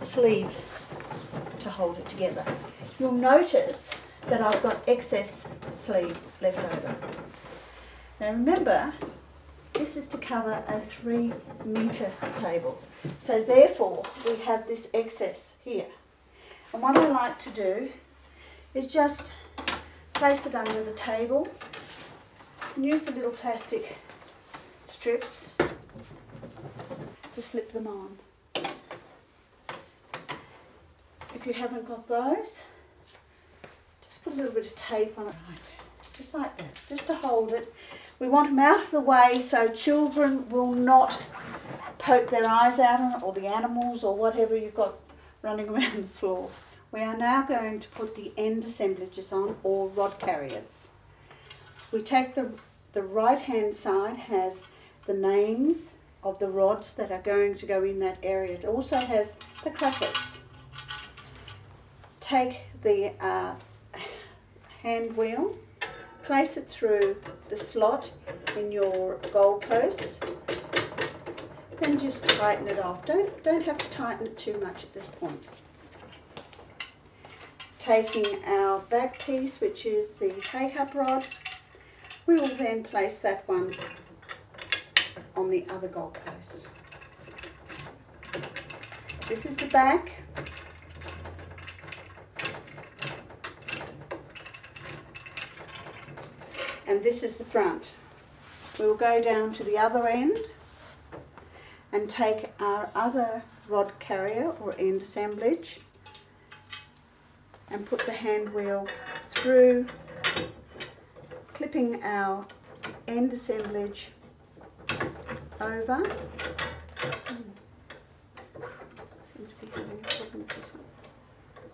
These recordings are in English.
sleeve to hold it together. You'll notice that I've got excess sleeve left over. Now remember, this is to cover a 3-metre table. So therefore we have this excess here. And what I like to do is just place it under the table and use the little plastic strips to slip them on. If you haven't got those, just put a little bit of tape on it, just like that, just to hold it. We want them out of the way so children will not poke their eyes out on it, or the animals or whatever you've got running around the floor. We are now going to put the end assemblages on, or rod carriers. We take the right hand side, has the names of the rods that are going to go in that area. It also has the clappers. Take the hand wheel, place it through the slot in your goal post, then just tighten it off. Don't have to tighten it too much at this point. Taking our back piece, which is the take-up rod, we will then place that one on the other goal post. This is the back. And this is the front. We will go down to the other end and take our other rod carrier or end assemblage and put the hand wheel through, clipping our end assemblage over. Seem to be having a problem with this one.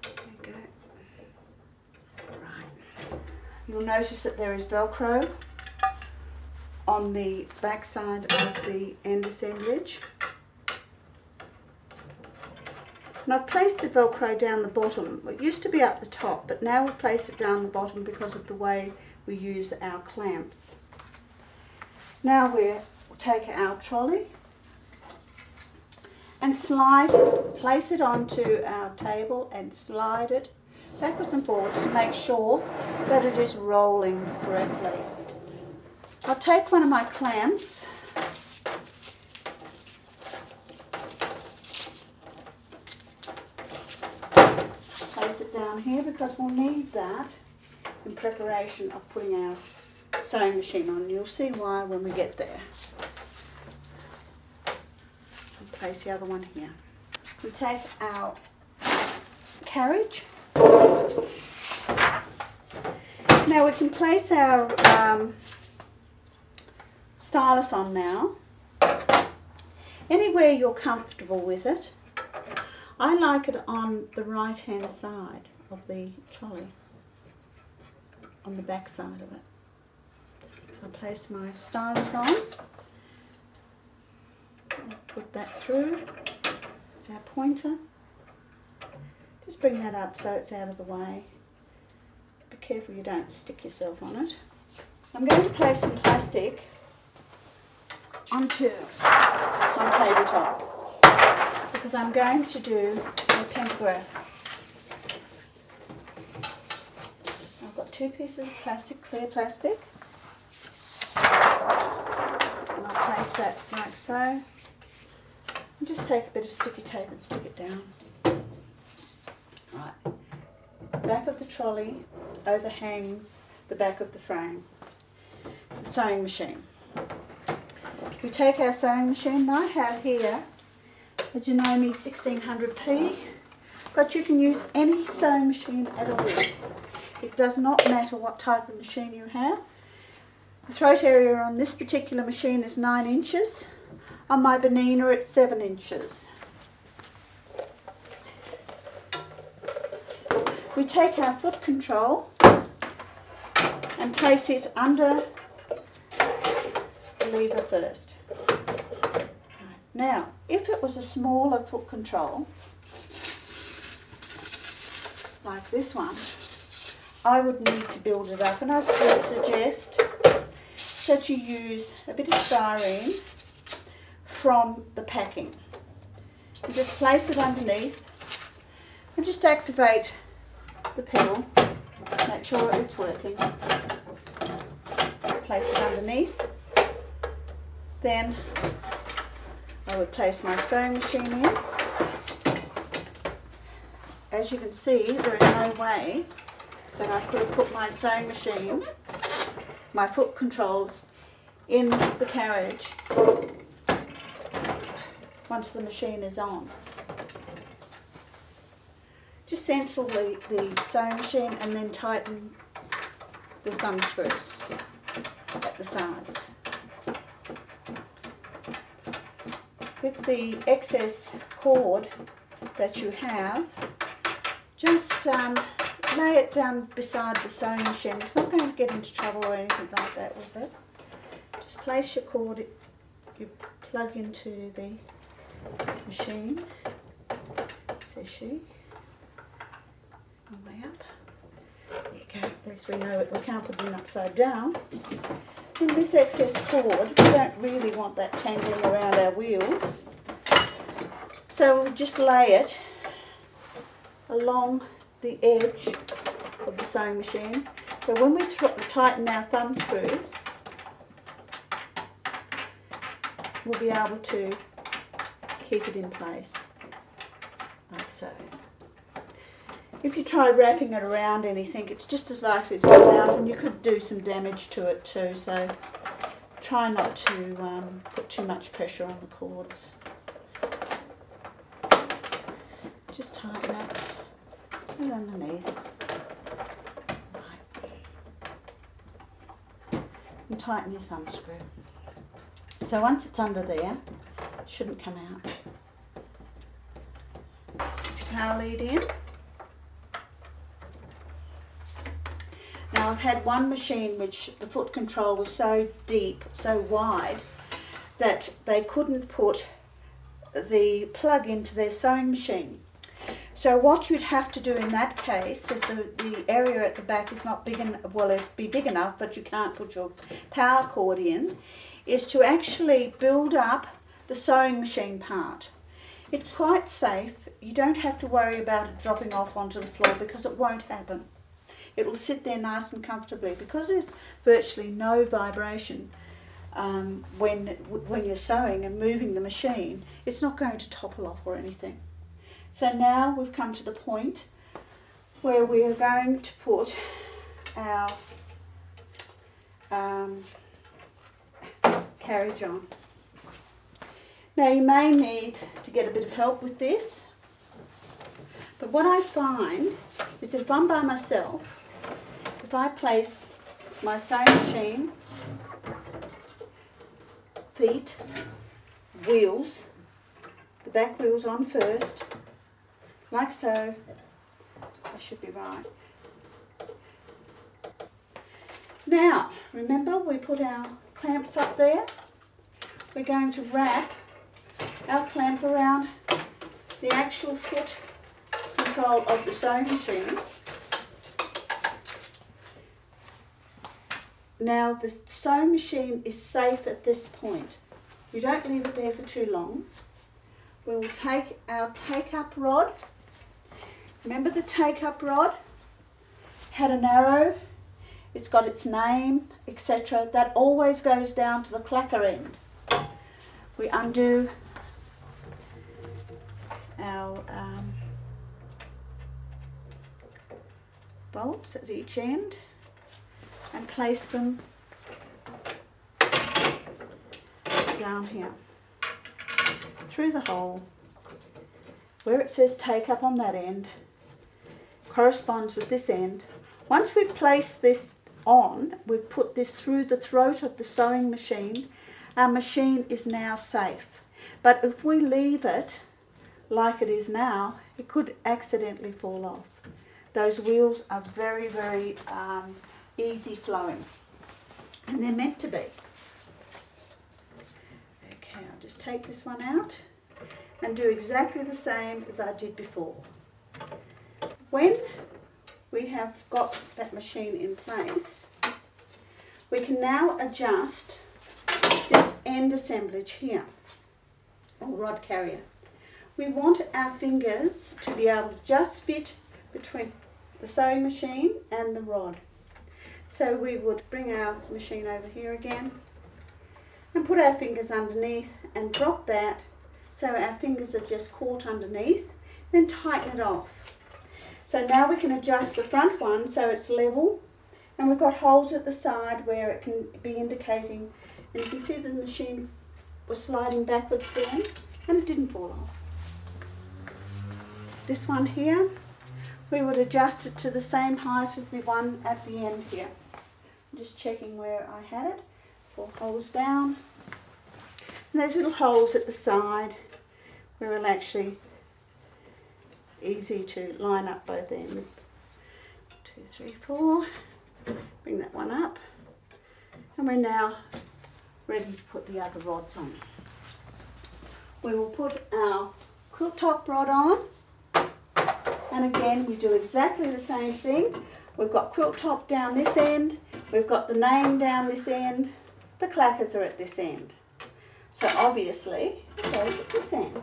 There we go. Right. You'll notice that there is Velcro on the back side of the end assemblage. And I've placed the Velcro down the bottom. It used to be up the top, but now we've placed it down the bottom because of the way we use our clamps. Now we'll take our trolley and place it onto our table and slide it backwards and forwards to make sure that it is rolling correctly. I'll take one of my clamps place it down here because we'll need that in preparation of putting our sewing machine on. You'll see why when we get there. And place the other one here. We take our carriage. Now we can place our stylus on now. Anywhere you're comfortable with it. I like it on the right hand side of the trolley, on the back side of it. So I place my stylus on, put that through, it's our pointer. Just bring that up so it's out of the way. Be careful you don't stick yourself on it. I'm going to place some plastic onto my tabletop because I'm going to do a pantograph. I've got 2 pieces of plastic, clear plastic, and I'll place that like so, and just take a bit of sticky tape and stick it down. Right, the back of the trolley overhangs the back of the frame. The sewing machine. We take our sewing machine, I have here a Janome 1600P, but you can use any sewing machine at all. It does not matter what type of machine you have. The throat area on this particular machine is 9 inches. On my Benina it's 7 inches. We take our foot control and place it under the lever first. Now, if it was a smaller foot control, like this one, I would need to build it up, and I would suggest that you use a bit of styrene from the packing. You just place it underneath I just activate the pedal, make sure it's working. Place it underneath. Then I would place my sewing machine in. As you can see, there is no way that I could have put my sewing machine, my foot control, in the carriage once the machine is on. Just central the sewing machine and then tighten the thumb screws at the sides. With the excess cord that you have, just lay it down beside the sewing machine. It's not going to get into trouble or anything like that with it. Just place your cord, you plug into the machine, says she, all the way up. There you go, at least we know it, we can't put it in upside down. And this excess cord, we don't really want that tangling around our wheels, so we'll just lay it along the edge of the sewing machine. So when we tighten our thumb screws, we'll be able to keep it in place, like so. If you try wrapping it around anything, it's just as likely to come out, and you could do some damage to it too, so try not to put too much pressure on the cords. Just tighten it and underneath. Right. And tighten your thumb screw. So once it's under there, it shouldn't come out. Put your power lead in. Now I've had one machine which the foot control was so deep, so wide, that they couldn't put the plug into their sewing machine. So what you'd have to do in that case, if the area at the back is not big enough, well, it'd be big enough but you can't put your power cord in, is to actually build up the sewing machine part. It's quite safe. You don't have to worry about it dropping off onto the floor because it won't happen. It will sit there nice and comfortably because there's virtually no vibration when you're sewing and moving the machine. It's not going to topple off or anything. So now we've come to the point where we are going to put our carriage on. Now you may need to get a bit of help with this, but what I find is that if I'm by myself, if I place my sewing machine, feet, wheels, the back wheels on first, like so, I should be right. Now, remember we put our clamps up there? We're going to wrap our clamp around the actual foot control of the sewing machine. Now the sewing machine is safe at this point. You don't leave it there for too long. We will take our take-up rod. Remember the take-up rod had an arrow, it's got its name, etc. That always goes down to the clacker end. We undo our bolts at each end and place them down here through the hole where it says take up on that end corresponds with this end. Once we've placed this on, we've put this through the throat of the sewing machine. Our machine is now safe, but if we leave it like it is now, it could accidentally fall off. Those wheels are very, very easy flowing, and they're meant to be. Okay, I'll just take this one out and do exactly the same as I did before. When we have got that machine in place, we can now adjust this end assemblage here, or rod carrier. we want our fingers to be able to just fit between the sewing machine and the rod. So we would bring our machine over here again and put our fingers underneath and drop that so our fingers are just caught underneath, then tighten it off. So now we can adjust the front one so it's level, and we've got holes at the side where it can be indicating, and you can see the machine was sliding backwards then and it didn't fall off. This one here, we would adjust it to the same height as the one at the end here. I'm just checking where I had it. 4 holes down. And there's little holes at the side where it'll actually easy to line up both ends. 2, 3, 4. Bring that one up. And we're now ready to put the other rods on. We will put our quilt top rod on. And again, we do exactly the same thing. We've got quilt top down this end. We've got the name down this end. The clackers are at this end. So obviously, it goes at this end.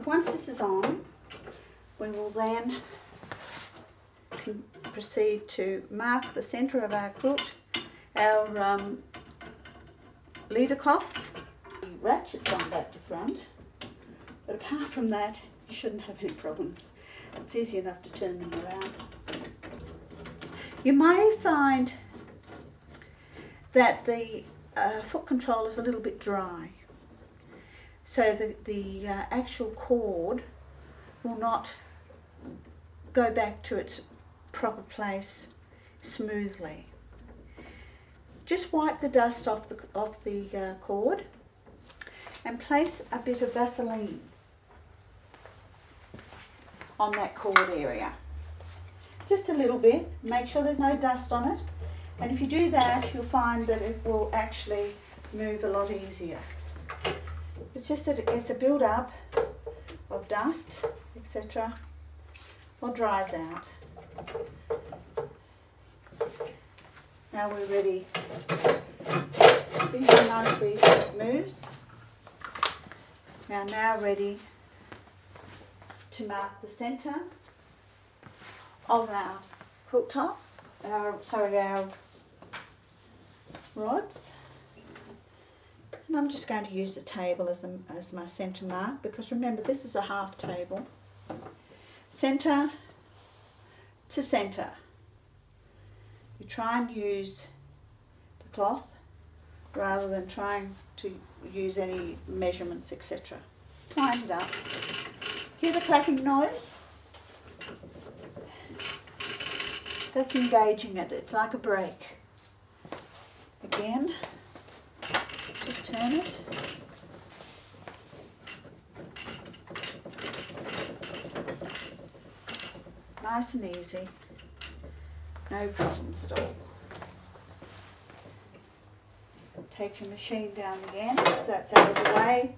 Once this is on, we will then proceed to mark the centre of our quilt, our leader cloths. The ratchets on back to front, but apart from that, you shouldn't have any problems. It's easy enough to turn them around. You may find that the foot control is a little bit dry, so the actual cord will not go back to its proper place smoothly. Just wipe the dust off the cord and place a bit of Vaseline on that cord area. Just a little bit, make sure there's no dust on it, and if you do that you'll find that it will actually move a lot easier. It's just that it gets a build up of dust, etc., or dries out. Now we're ready. See how nicely it moves? Now ready to mark the centre of our quilt top, our rods. And I'm just going to use the table as my centre mark, because remember this is a half table. Centre to centre. You try and use the cloth rather than trying to use any measurements, etc. Wind it up. Hear the clacking noise? That's engaging it. It's like a brake. Again, just turn it. Nice and easy. No problems at all. Take your machine down again so it's out of the way.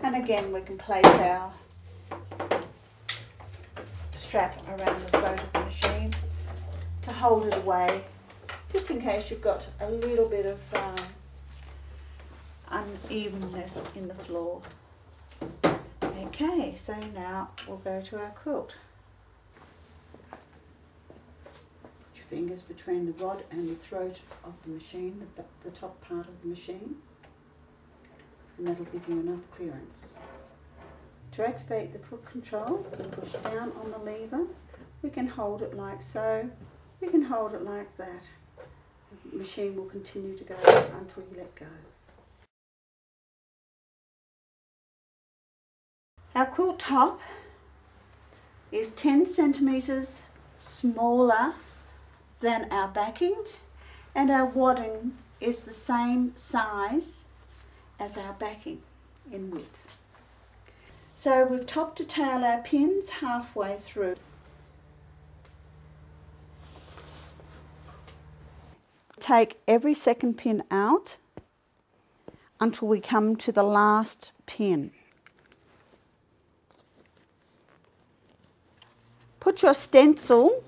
And again we can place our strap around the throat of the machine to hold it away, just in case you've got a little bit of unevenness in the floor. Okay, so now we'll go to our quilt. Put your fingers between the rod and the throat of the machine, the top part of the machine, and that'll give you enough clearance. To activate the foot control, we push down on the lever. We can hold it like so. We can hold it like that. The machine will continue to go until you let go. Our quilt top is 10 centimetres smaller than our backing, and our wadding is the same size as our backing in width. So we've top to tail our pins halfway through. Take every second pin out until we come to the last pin. Put your stencil